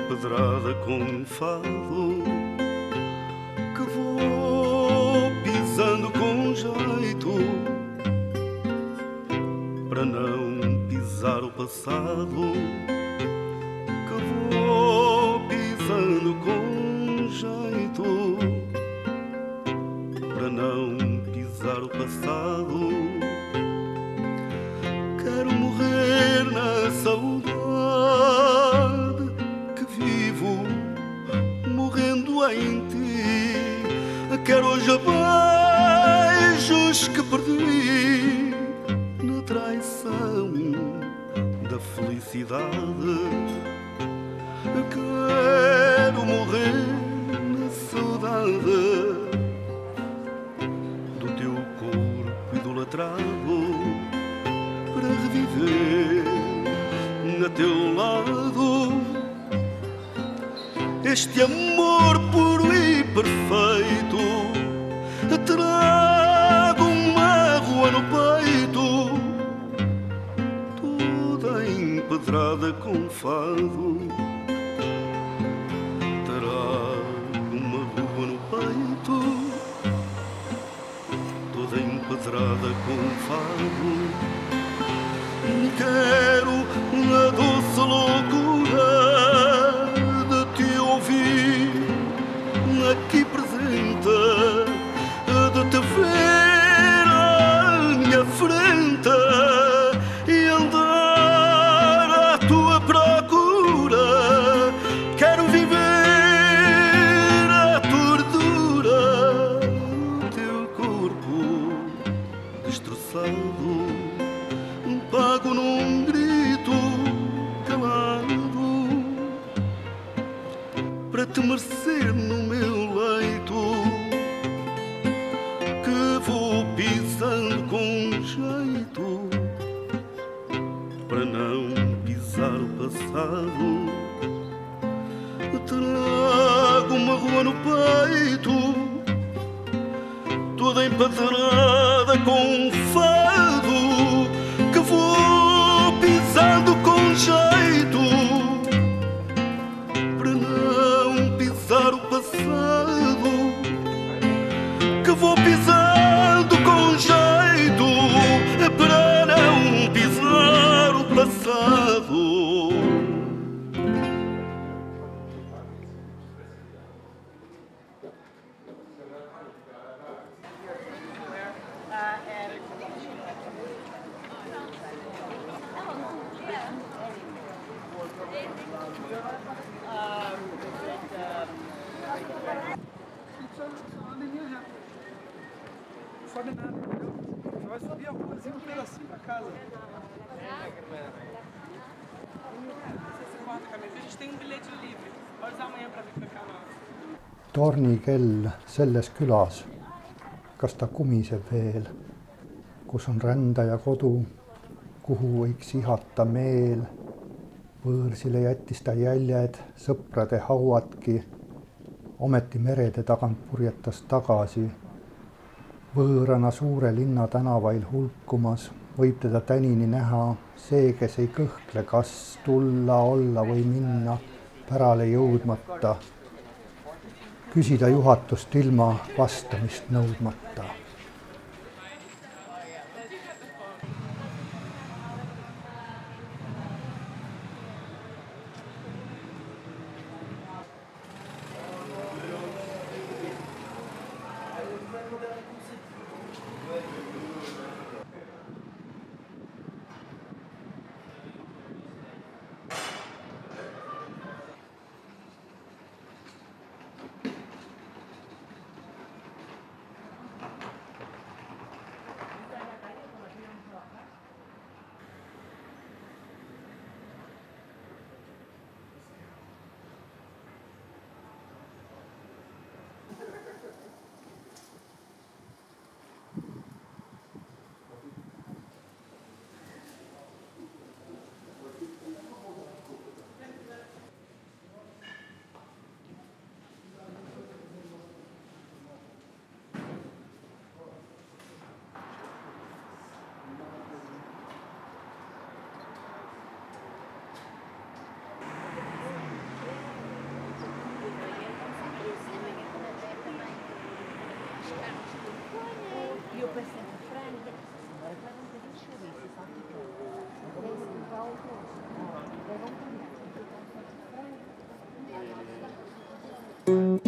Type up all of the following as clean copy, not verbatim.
empedrada com fado, que vou pisando com jeito para não pisar o passado, que vou pisando com jeito para não pisar o passado. Quero morrer na saudade que vivo, morrendo em ti. Quero hoje beijos que perdi na traição da felicidade. Quero morrer na saudade do teu corpo idolatrado, para reviver a teu lado este amor puro e perfeito. Trago uma rua no peito, toda empedrada com fado. Trago uma rua no peito, toda empedrada com fado. Quero a doce loucura de te ouvir aqui presente, de te ver à minha frente e andar à tua procura. Quero viver a tortura do teu corpo destroçado, pago num grito calado, para te merecer no meu leito, que vou pisando com jeito para não pisar o passado. Trago uma rua no peito, toda empadrada com fado, que vou pisando com jeito para não pisar o passado, que vou pisando com jeito para não pisar o passado. Não sobe nada, entendeu? Você vai subir a ruazinha um pedacinho pra casa. A gente tem bilhete livre. Pode usar amanhã pra vir pra cá. Tornikell selles külas, kas ta kumiseb veel, kus on rändaja kodu, kuhu võiks ihata meel. Võõrsile jättis ta jäljed, sõprade hauadki, ometi merede tagant purjetas tagasi. Võõrana suure linna tänavail hulkumas võib teda tänini näha, see, kes ei kõhkle, kas tulla, olla või minna, pärale jõudmata. Küsida juhatust ilma vastamist nõudmata. Quando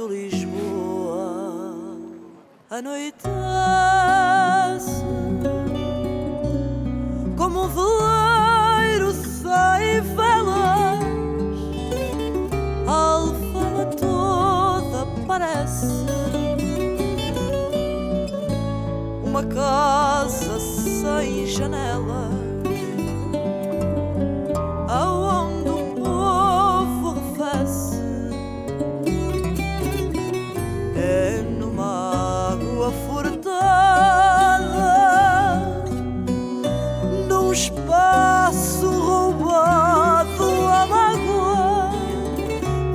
Lisboa anoitece, como um veleiro sem velas, a Alfama toda parece uma casa sem janelas, aonde o povo arrefece. É numa água furtada, num espaço roubado à mágoa,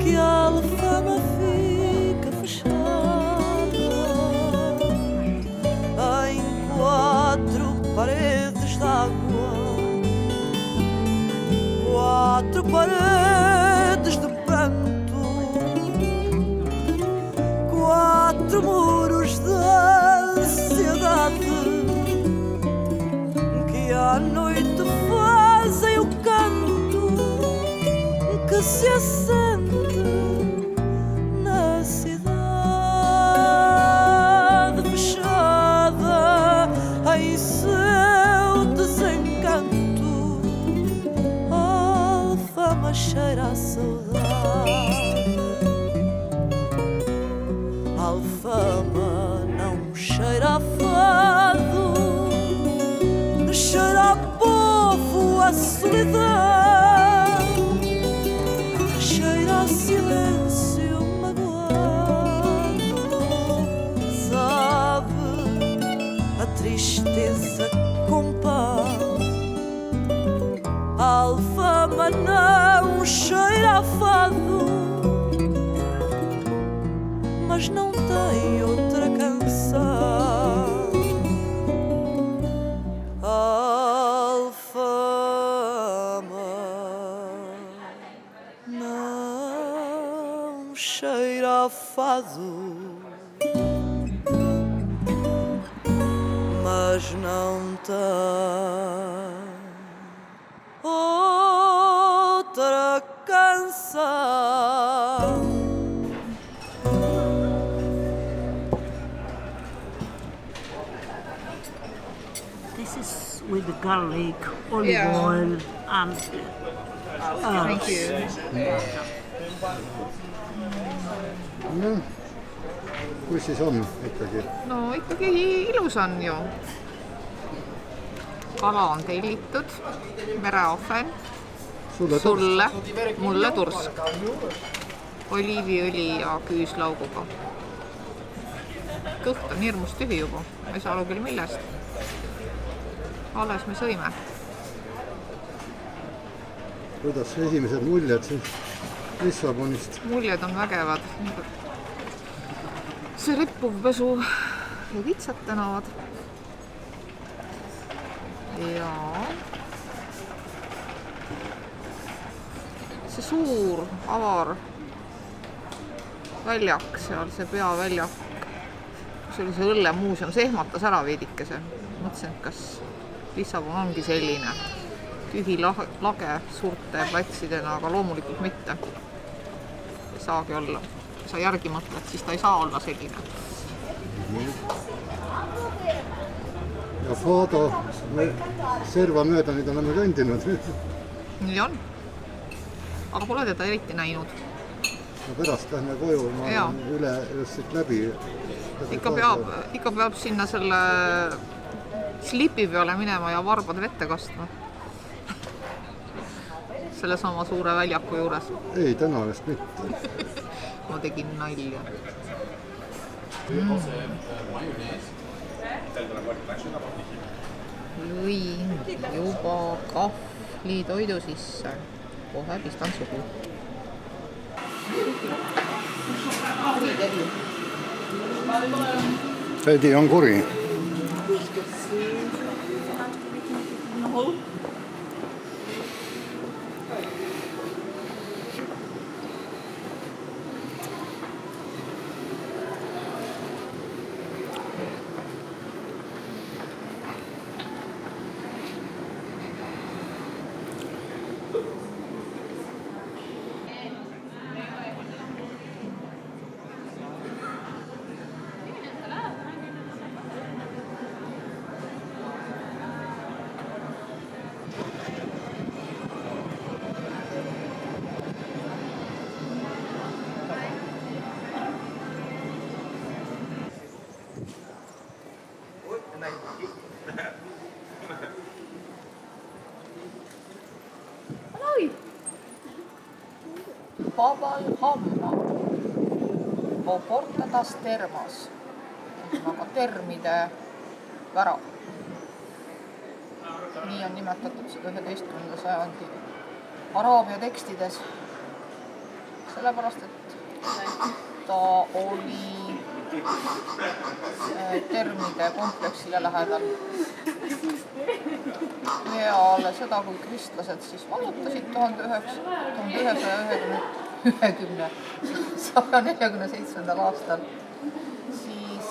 que a Alfama fica fechada em 4 paredes d'água, 4 paredes de pranto, 4 muros da ansiedade, que à noite fazem o canto que se assente na cidade fechada em seu desencanto. A Alfama cheira a saudade. A Alfama não cheira a fado, cheira a povo, a solidão, cheira a silêncio magoado, sabe a tristeza com pão. A Alfama não cheira a fado, mas não tem outra canção. A Alfama não cheira a fado, mas não tem outra canção. This is with the garlic, olive Yeah. oil, and Thank you. noh, kus siis on ikkagi? No ikkagi ilus on ju. Kala on tellitud, mereahven, sulle, mulle tursk, oliiviõli ja küüslauguga. Kõht on hirmus tühi juba, ei saa aru küll millest. Alles me sõime. Kuidas esimesed muljed siis Lissabonist? Muljed on vägevad. See rippuv pesu ja kitsad tänavad. Ja see suur avar väljak seal, see peaväljak, kus oli see õllemuuseum, see ehmatas ära veidikese. Mõtlesin, et kas Lissabon ongi selline tühi lage suurte platsidena, aga loomulikult mitte. Ei saagi olla. Kui sa järgi mõtled, siis ta ei saa olla selline. Ja Fado, serva mööda nüüd oleme kõndinud. Nii on. Aga pole teda eriti näinud. No pärast lähme koju, ma Jaa. olen üle just siit läbi. Ikka peab sinna selle slipi peale minema ja varbad vette kastma. Selle sama suure väljaku juures. Ei, täna vist mitte. Ma tegin nalja. Lõin juba kahvli toidu sisse. Kohe pistan suhu. Tädi on kuri. Pabal Hamma Portadas Termas, ühesõnaga termide värav. nii on nimetatud seda 11. sajandi araabia tekstides, sellepärast et ta oli termide kompleksile lähedal. Peale seda, kui kristlased siis vallutasid 1147. aastal, siis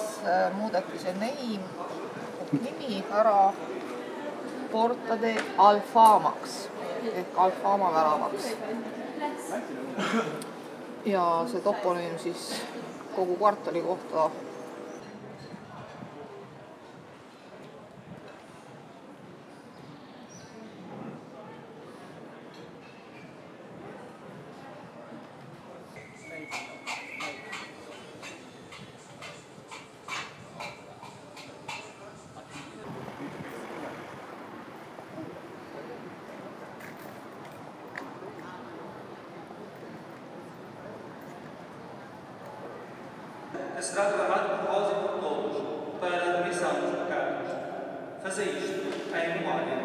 muudeti see nimi ära Porta de Alfamaks ehk Alfama väravaks. Ja see toponüüm siis kogu kvartali kohta a será derramado por vós e por todos, para a remissão dos pecados. Fazei isto em memória de mim.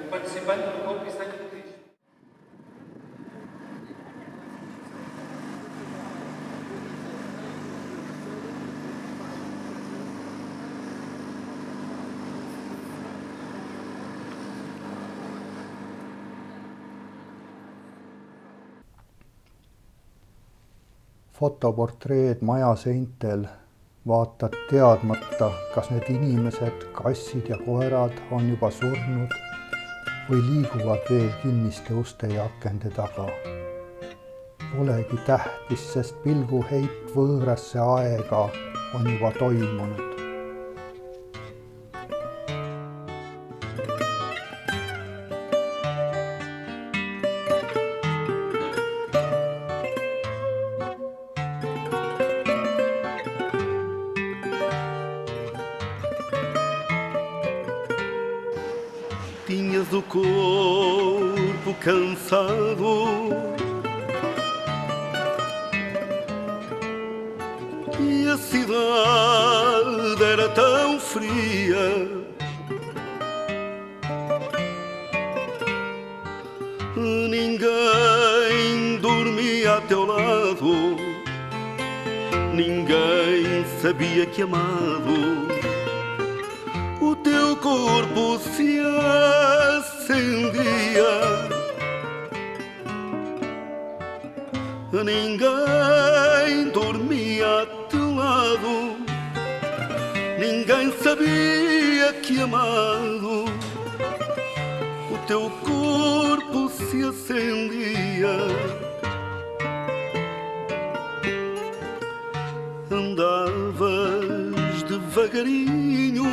Participando do corpo e sangue de Cristo. fotoportreed maja seintel, vaatad teadmata, kas need inimesed, kassid ja koerad on juba surnud või liiguvad veel kinniste uste ja akende taga. Polegi tähtis, sest pilguheit võõrasse aega on juba toimunud. Tinhas o corpo cansado e a cidade era tão fria. Ninguém dormia a teu lado, ninguém sabia que amado o teu corpo se acendia. Ninguém dormia a teu lado, ninguém sabia que amado o teu corpo se acendia. Andavas devagarinho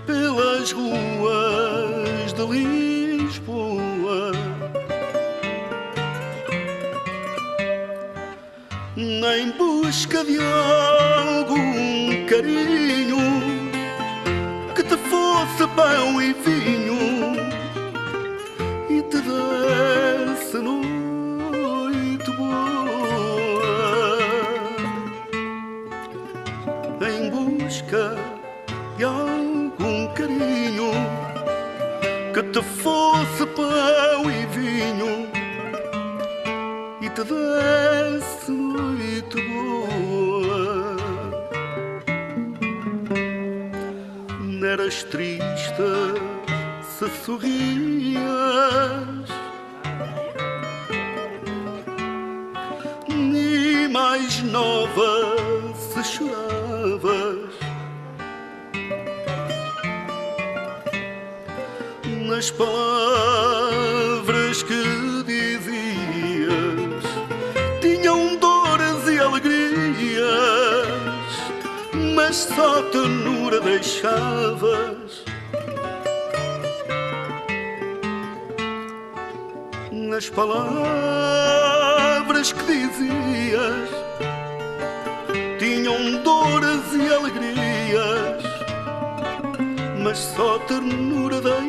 pelas ruas de Lisboa, em busca de algum carinho que te fosse pão e vinho e te desse noite boa. Em busca de algum carinho que te fosse pão e vinho e te desse noite boa. N'eras triste se sorrias, nem mais nova se choravas. nas palavras que dizias tinham dores e alegrias, mas só ternura deixavas. Nas palavras que dizias tinham dores e alegrias, mas só ternura deixavas.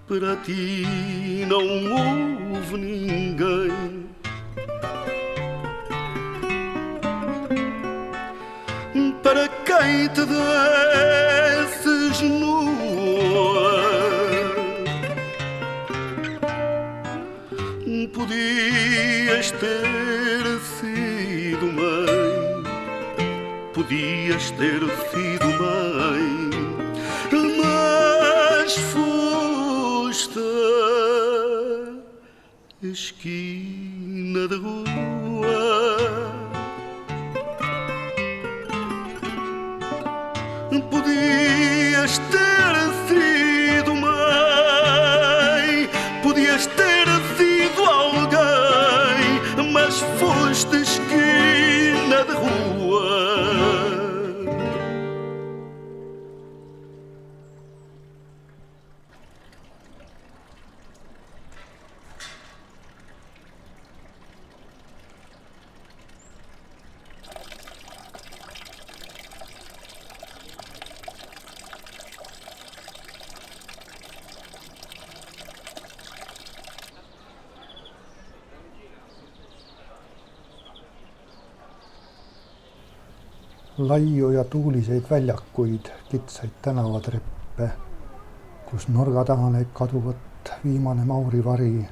Para ti não houve ninguém para quem te desses nua. Podias ter sido mãe, podias ter sido mãe, mas foste a esquina da rua. Podias ter sido mãe, podias ter sido alguém, mas foste a esquina da rua. Laiu ja tuuliseid väljakuid, kitsaid tänavatreppe, kus nurga taha näib kaduvat viimane maurivari,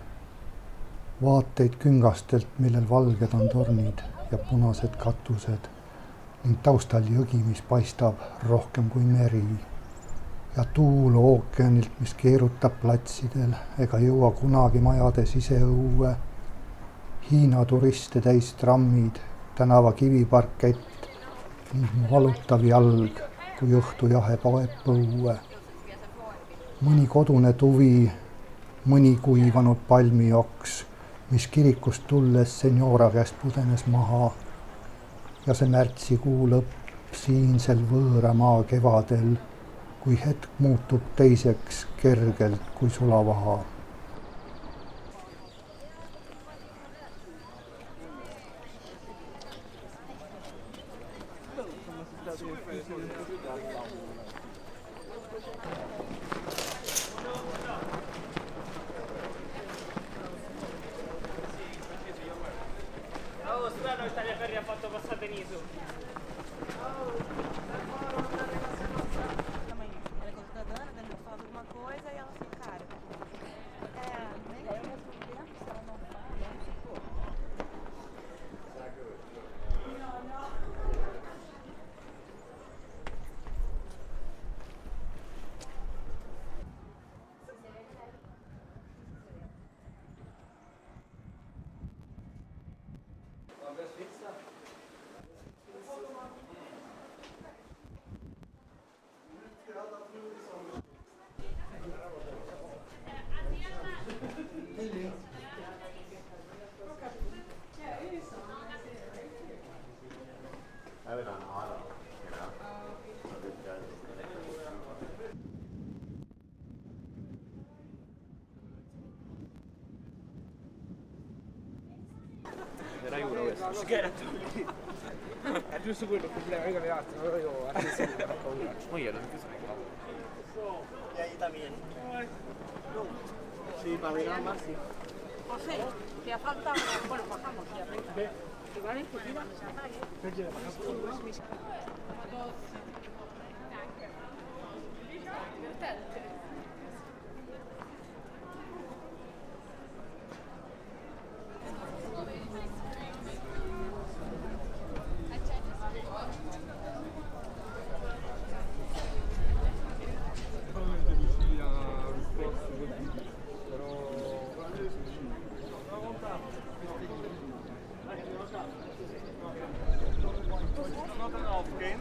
vaateid küngastelt, millel valged on tornid ja punased katused ning taustal jõgi, mis paistab rohkem kui meri ja tuul ookeanilt, mis keerutab platsidel ega jõua kunagi majade siseõue, Hiina turiste täis trammid, tänava kiviparkett ning mu valutav jalg, kui õhtu jahe poeb põue. Mõni kodune tuvi, mõni kuivanud palmioks, mis kirikust tulles seniora käest pudenes maha. Ja see märtsikuu lõpp siinsel võõramaa kevadel, kui hetk muutub teiseks kergelt kui sulavaha. Era giuro questo. Scherzo. È giusto quello il problema, io le altre, però io a te sì, ho paura. Ma io non ti so. Y ahí también. Sí, para mirar más, sí. José, te ha faltado. Bueno, bajamos, ya, venga. Igual es que tira. ¿Qué quieres bajar? Not an aufgehen.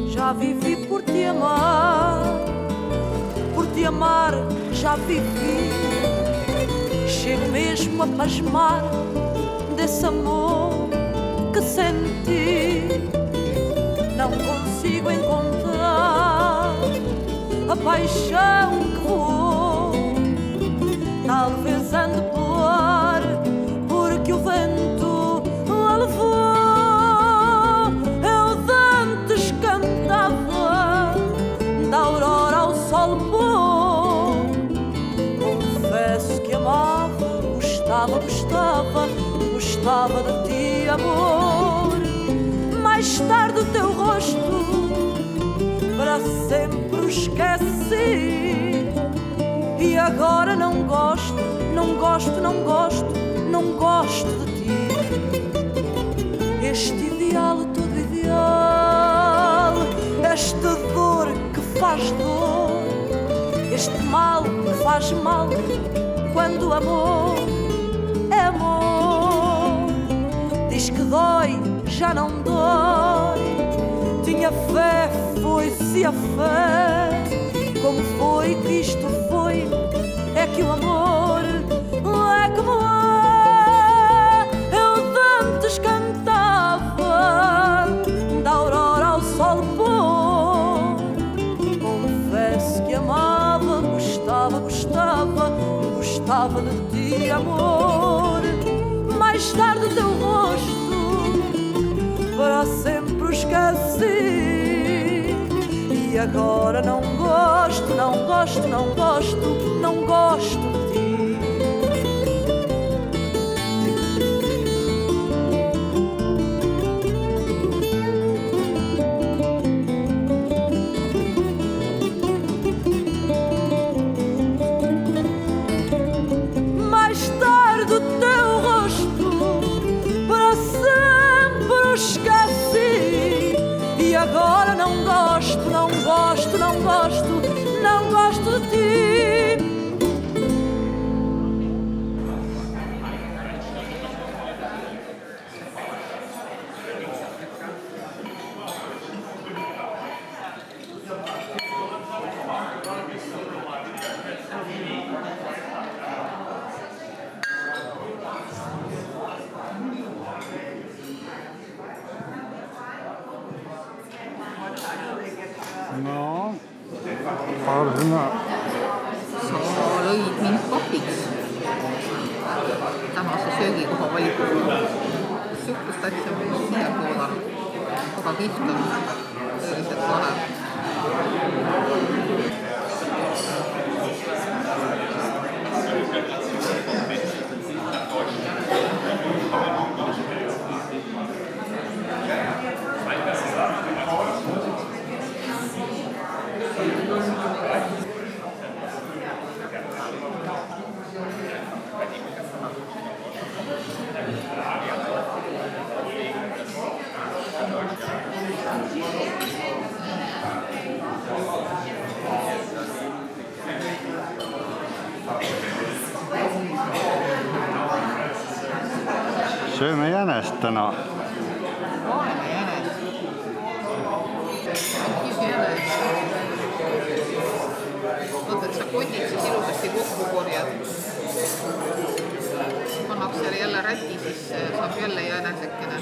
Já vivi por te amar já vivi. Chego mesmo a pasmar desse amor que senti. Não consigo encontrar a paixão que vou. Talvez ande por ar porque o vento a levou. Da aurora ao sol pôr, confesso que amava, gostava de ti, amor. Mais tarde o teu rosto para sempre o esqueci. E agora não gosto de ti. Este ideal, todo ideal, esta dor que faz dor, este mal que faz mal, quando o amor é amor. Diz que dói, já não dói. Tinha fé, foi-se a fé. Como foi que isto foi? É que o amor é como é. Eu dantes cantava da aurora ao sol pôr. Confesso que amava, gostava de ti, amor. Mais tarde o teu rosto para sempre o esqueci. E agora não gosto de ti. Mais tarde o teu rosto para sempre o esqueci. E agora não gosto de ti. No, Arna. sa lõid mind kohviks tänase söögikoha valiku puhul. Sihukest asja ma ei siiagi oodanud. Väga kihvt on, tõeliselt lahe. jänes täna. Vaene jänes. Kivi jänes. Vaata, et sa kotid siis ilusasti kokku korjad. Pannakse selle jälle räti, siis saab jälle jänesekene.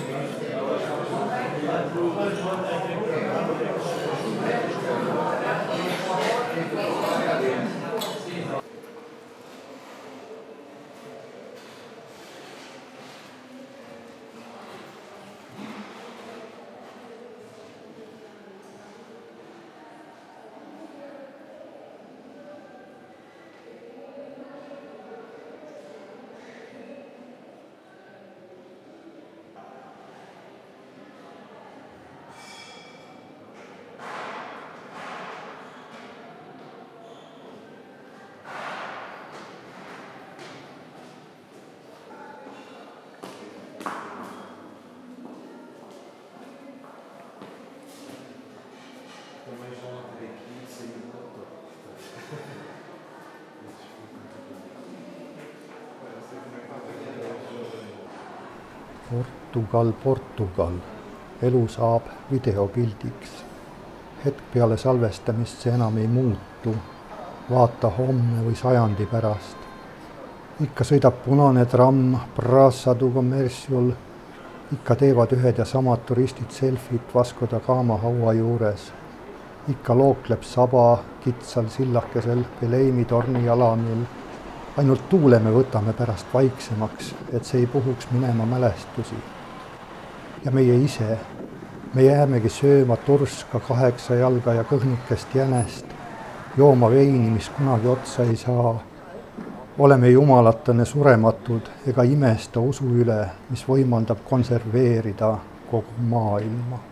Portugal, elu saab videopildiks. Hetk peale salvestamist see enam ei muutu. Vaata homme või sajandi pärast. Ikka sõidab punane tramm Praça do Comércio. Ikka teevad ühed ja samad turistid selfit Vasco da Gama haua juures. Ikka lookleb saba kitsal sillakesel Beleimi torni jalamil. Ainult tuule me võtame pärast vaiksemaks, et see ei puhuks minema mälestusi. Ja meie ise, me jäämegi sööma turska 8 jalga ja kõhnikest jänest, jooma veini, mis kunagi otsa ei saa. Oleme jumalatane surematud ega imesta usu üle, mis võimaldab konserveerida kogu maailma.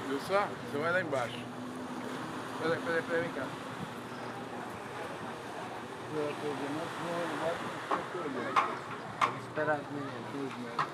Viu só? Você vai lá embaixo. Peraí, vem cá. Esperar as meninas, 2 metros.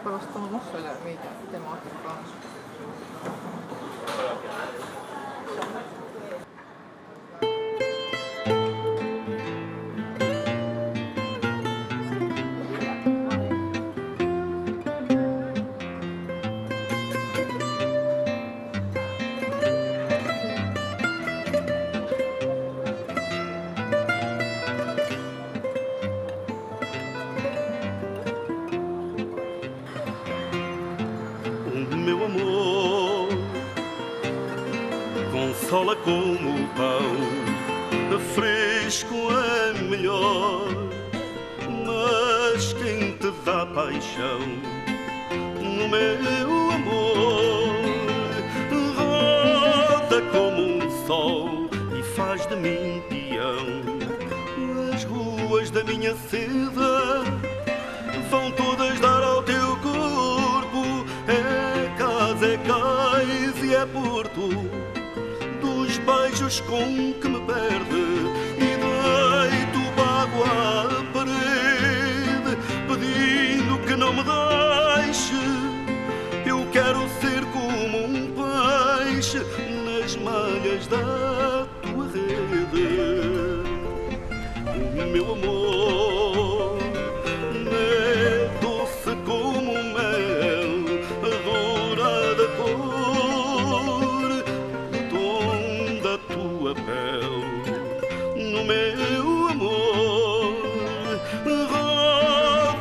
Pärast on selle veidi temaatika. Meu amor consola como o pão, fresco é melhor, mas quem te dá paixão, meu amor, roda como sol e faz de mim peão. As ruas da minha seda vão todas dar ao teu corpo. É casa, é cais e é porto dos beijos com que me perde, e deito bago à parede pedindo que não me deixe. Eu quero ser como um peixe nas malhas da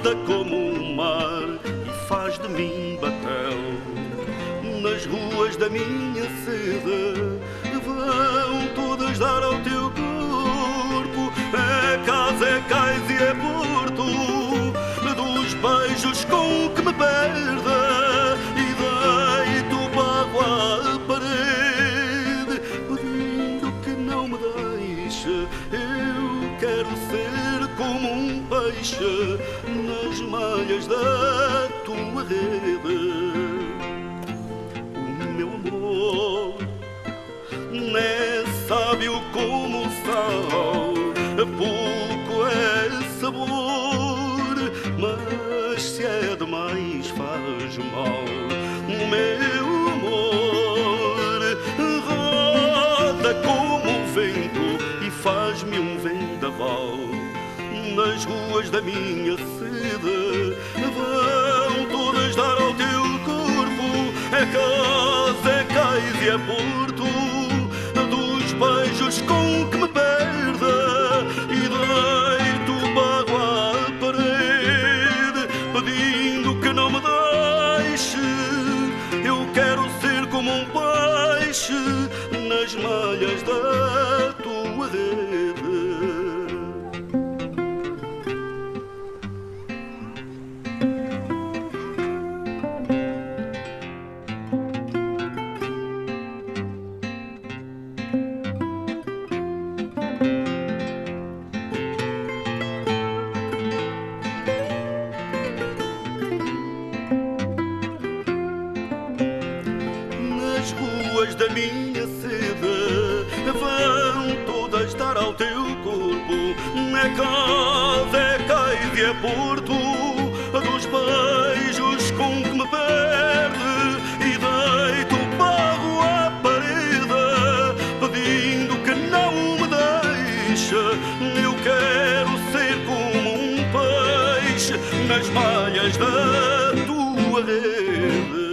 roda como o mar e faz de mim batel. Nas ruas da minha sede vão todas dar ao teu corpo. É casa, é cais e é porto dos beijos com que me perde e deito barro à parede, pedindo que não me deixe. Eu quero ser como um peixe nas malhas da tua rede. O meu amor não é sábio como o sal, pouco é sabor, mas se é demais faz mal. O meu amor roda como o vento e faz-me um vendaval. Nas ruas da minha sede vão todas dar ao teu corpo. É casa, é cais e é porto dos beijos com que me perde e deito barro à parede, pedindo que não me deixe. Eu quero ser como um peixe nas malhas da tua rede. Da minha sede vão todas dar ao teu corpo. É casa, é cais e é porto dos beijos com que me perde e deito barro à parede, pedindo que não me deixe. Eu quero ser como um peixe nas malhas da tua rede.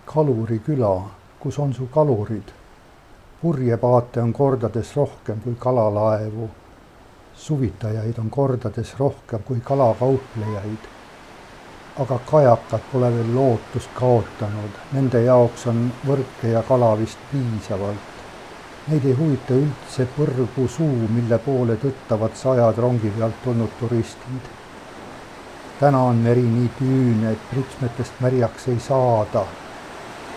Kaluri küla, kus on su kalurid? Purjepaate on kordades rohkem kui kalalaevu. Suvitajaid on kordades rohkem kui kalakauplejaid. Aga kajakad pole veel lootust kaotanud. Nende jaoks on võrke ja kala vist piisavalt. Neid ei huvita üldse põrgu suu, mille poole tõttavad sajad rongi pealt tulnud turistid. Täna on meri nii tüüne, et pritsmetest märjaks ei saada.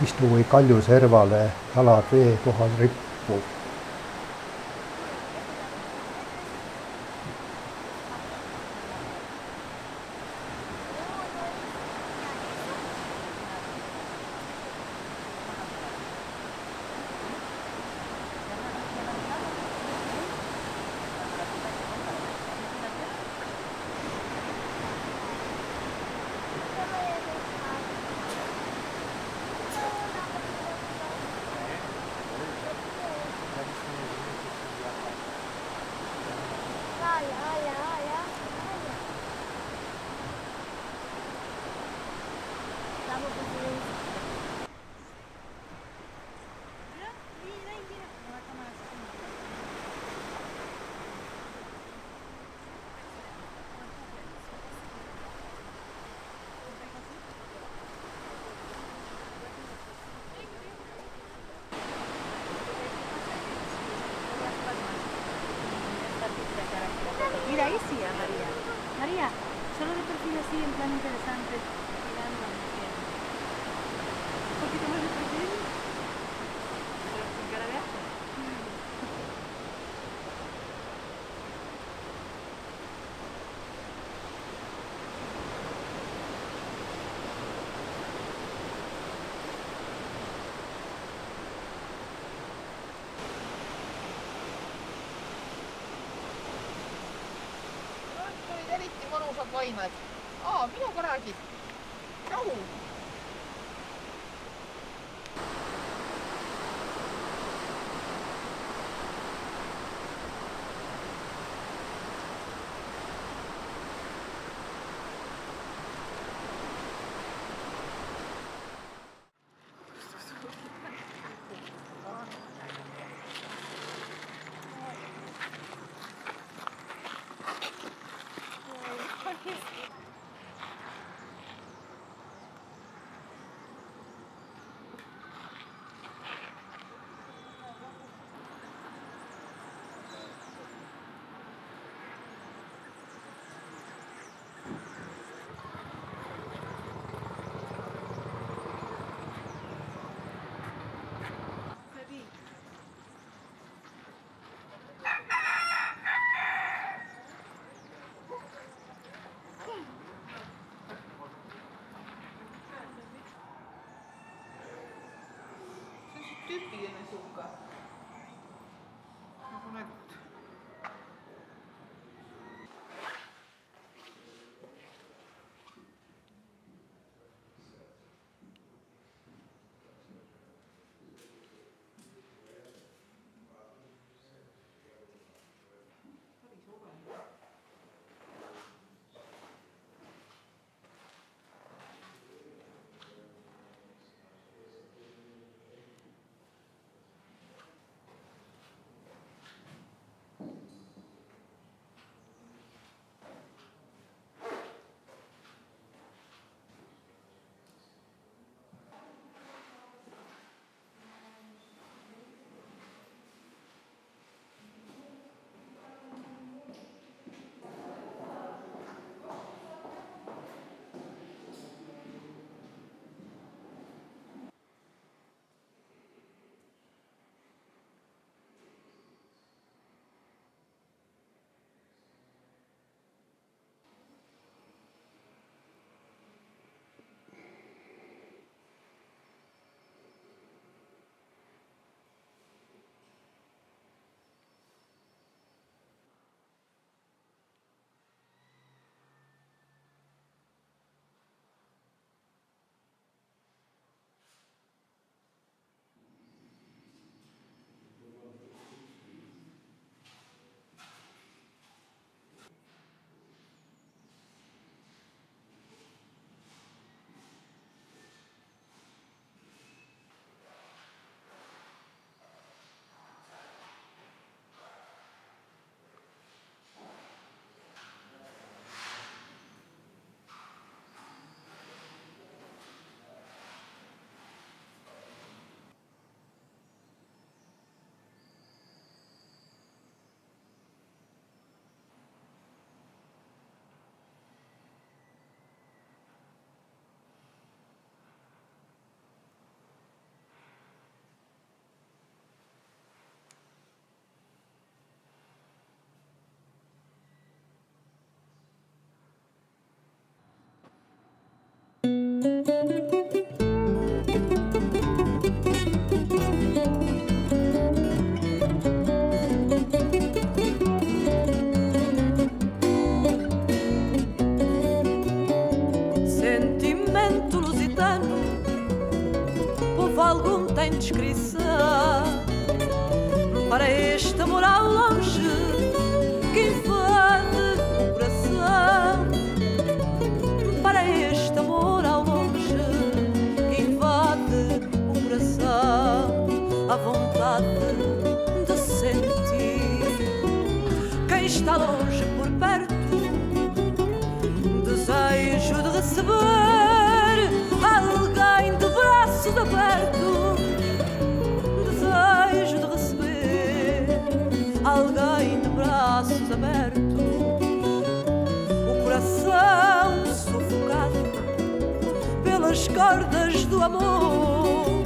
Istu või kalju servale, jalad vee kohal rippu. Mira, ahí sí, a María. María, solo de perfil así, en plan interesante. Mirando. ¿Un poquito más de perfil? ¿Pero sin cara de asco? Eriti mõnusad vaimed. Minuga räägid. Rahu. tyyppinen sukka. Onko nyt? Sentimento lusitano, povo algum tem descrição para este amor ao longe que invade o coração. Para este amor ao longe que invade o coração, a vontade de sentir quem está longe por perto, desejo de receber alguém de braços abertos, desejo de receber alguém de braços abertos. O coração sufocado pelas cordas do amor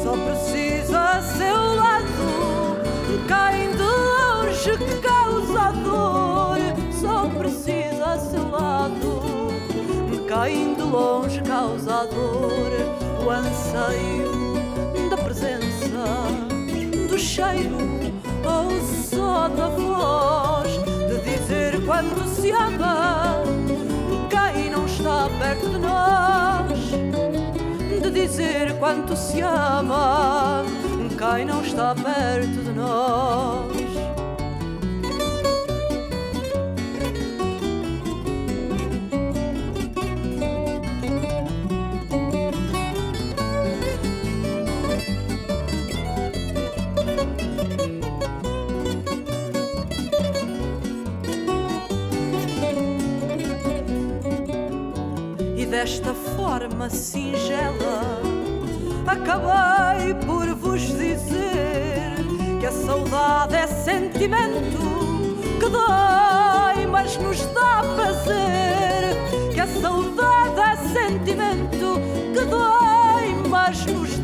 só precisa a seu lado quem de longe causa dor. Só precisa a seu lado quem de longe causa dor. O anseio da presença, do cheiro ou só da voz de dizer quando se ama quem não está perto de nós, de dizer quanto se ama quem não está perto de nós. Desta forma singela acabei por vos dizer que a saudade é sentimento que dói, mas nos dá prazer. Que a saudade é sentimento que dói, mas nos